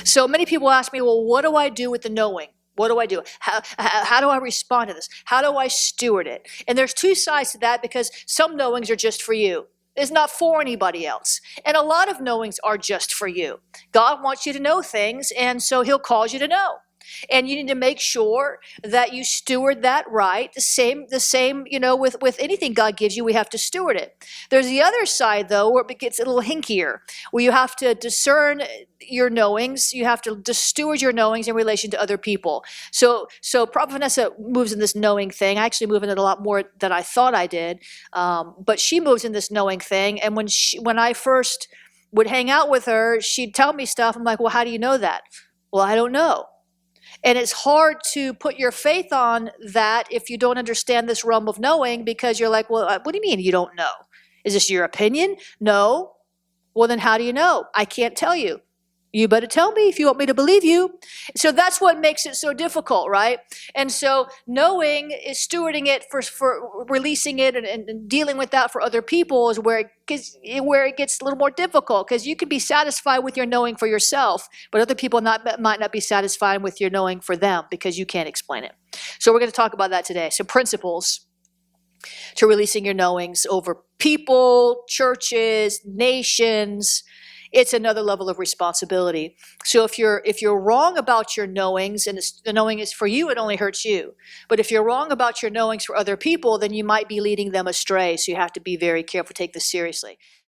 So many people ask me, well, what do I do with the knowing? What do I do? How do I respond to this? How do I steward it? And there's two sides to that, because some knowings are just for you. It's not for anybody else. And a lot of knowings are just for you. God wants you to know things, and so he'll cause you to know. And you need to make sure that you steward that right. The same, with anything God gives you, we have to steward it. There's the other side, though, where it gets a little hinkier, where you have to discern your knowings. You have to steward your knowings in relation to other people. So Prophet Vanessa moves in this knowing thing. I actually move in it a lot more than I thought I did. But she moves in this knowing thing. And when I first would hang out with her, she'd tell me stuff. I'm like, well, how do you know that? Well, I don't know. And it's hard to put your faith on that if you don't understand this realm of knowing, because you're like, well, what do you mean you don't know? Is this your opinion? No. Well, then how do you know? I can't tell you. You better tell me if you want me to believe you. So that's what makes it so difficult, right? And so knowing is stewarding it for releasing it and dealing with that for other people is where it gets a little more difficult, because you can be satisfied with your knowing for yourself, but other people might not be satisfied with your knowing for them because you can't explain it. So we're going to talk about that today. So principles to releasing your knowings over people, churches, nations. It's another level of responsibility. So if you're wrong about your knowings, and the knowing is for you, it only hurts you. But if you're wrong about your knowings for other people, then you might be leading them astray. So you have to be very careful, take this seriously.